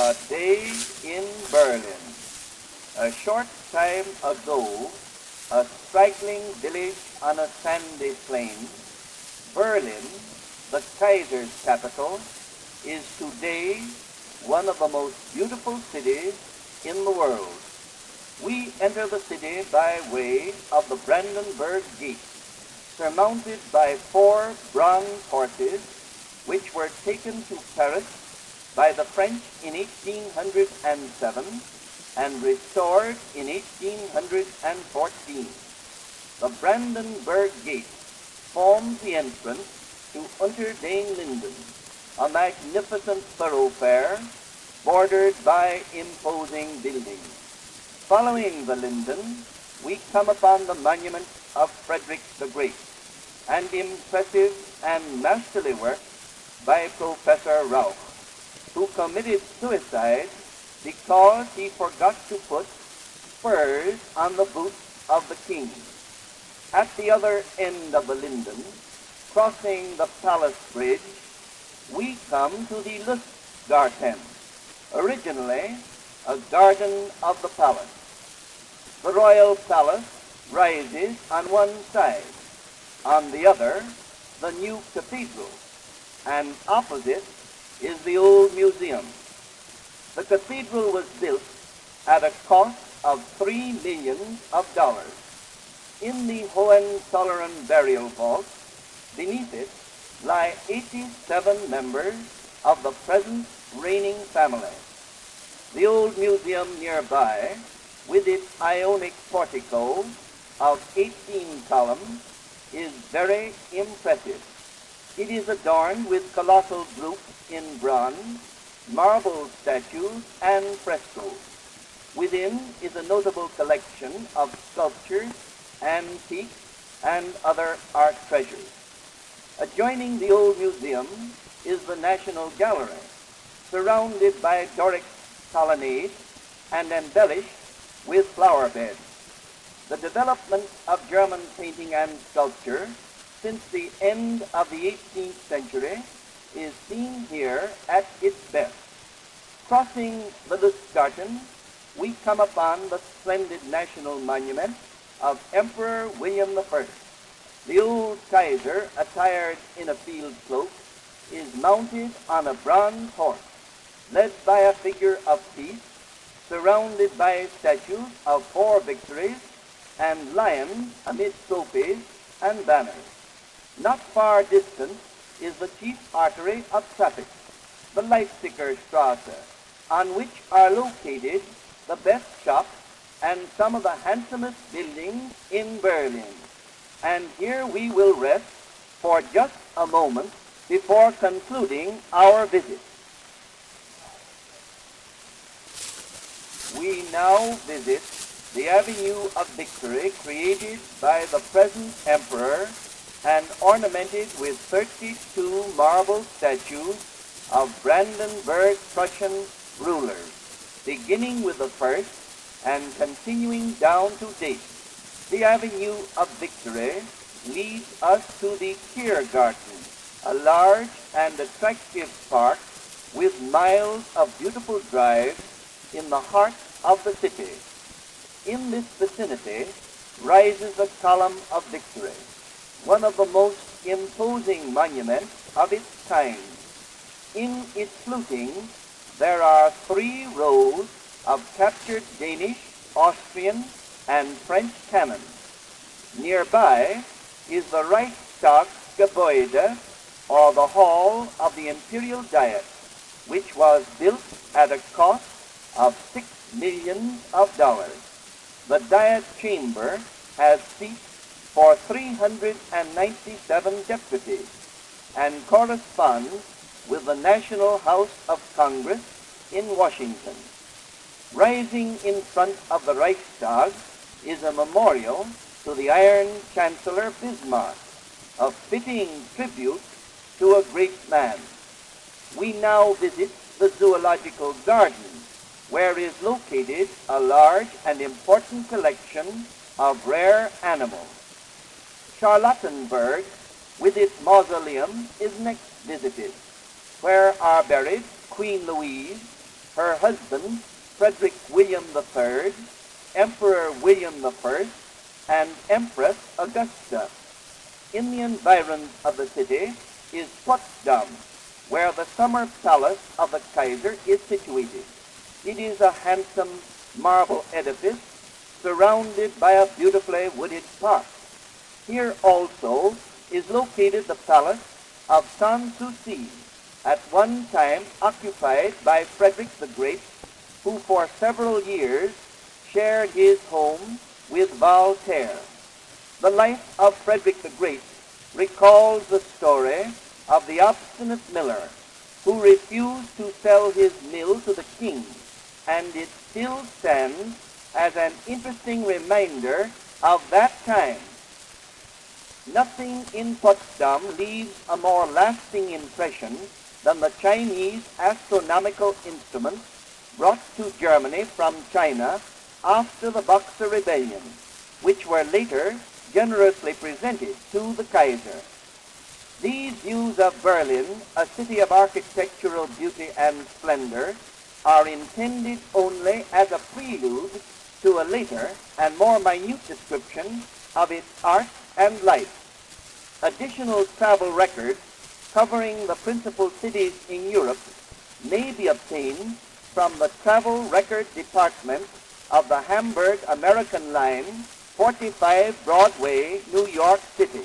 A day in Berlin. A short time ago, a straggling village on a sandy plain, Berlin, the Kaiser's capital, is today one of the most beautiful cities in the world. We enter the city by way of the Brandenburg Gate, surmounted by 4 bronze horses, which were taken to Paris by the French in 1807 and restored in 1814. The Brandenburg Gate forms the entrance to Unter den Linden, a magnificent thoroughfare bordered by imposing buildings. Following the Linden, we come upon the monument of Frederick the Great, and impressive and masterly work by Professor Rauch, who committed suicide because he forgot to put spurs on the boots of the king. At the other end of the Linden, crossing the Palace Bridge, we come to the Lustgarten, originally a garden of the palace. The royal palace rises on one side, on the other the new cathedral, and opposite is the old museum. The cathedral was built at a cost of $3 million. In the Hohenzollern burial vault, beneath it, lie 87 members of the present reigning family. The old museum nearby, with its Ionic portico of 18 columns, is very impressive. It is adorned with colossal groups in bronze, marble statues, and frescoes. Within is a notable collection of sculptures, antiques, and other art treasures. Adjoining the old museum is the National Gallery, surrounded by Doric colonnades and embellished with flower beds. The development of German painting and sculpture since the end of the 18th century is seen here at its best. Crossing the Lustgarten, we come upon the splendid national monument of Emperor William I. The old Kaiser, attired in a field cloak, is mounted on a bronze horse, led by a figure of peace, surrounded by statues of 4 victories and lions amid trophies and banners. Not far distant is the chief artery of traffic, the Leipziger Strasse, on which are located the best shops and some of the handsomest buildings in Berlin. And here we will rest for just a moment before concluding our visit. We now visit the Avenue of Victory, created by the present emperor and ornamented with 32 marble statues of Brandenburg Prussian rulers, beginning with the first and continuing down to date. The Avenue of Victory leads us to the Tiergarten, a large and attractive park with miles of beautiful drives in the heart of the city. In this vicinity rises the Column of Victory, one of the most imposing monuments of its kind. In its fluting, there are 3 rows of captured Danish, Austrian, and French cannons. Nearby is the Reichstagsgebäude, or the Hall of the Imperial Diet, which was built at a cost of $6 million. The Diet Chamber has seats for 397 deputies and corresponds with the National House of Congress in Washington. Rising in front of the Reichstag is a memorial to the Iron Chancellor Bismarck, a fitting tribute to a great man. We now visit the Zoological Garden, where is located a large and important collection of rare animals. Charlottenburg, with its mausoleum, is next visited, where are buried Queen Louise, her husband, Frederick William III, Emperor William I, and Empress Augusta. In the environs of the city is Potsdam, where the summer palace of the Kaiser is situated. It is a handsome marble edifice surrounded by a beautifully wooded park. Here also is located the palace of Sanssouci, at one time occupied by Frederick the Great, who for several years shared his home with Voltaire. The life of Frederick the Great recalls the story of the obstinate miller who refused to sell his mill to the king, and it still stands as an interesting reminder of that time. Nothing in Potsdam leaves a more lasting impression than the Chinese astronomical instruments brought to Germany from China after the Boxer Rebellion, which were later generously presented to the Kaiser. These views of Berlin, a city of architectural beauty and splendor, are intended only as a prelude to a later and more minute description of its art and life. Additional travel records covering the principal cities in Europe may be obtained from the Travel Record Department of the Hamburg American Line, 45 Broadway, New York City.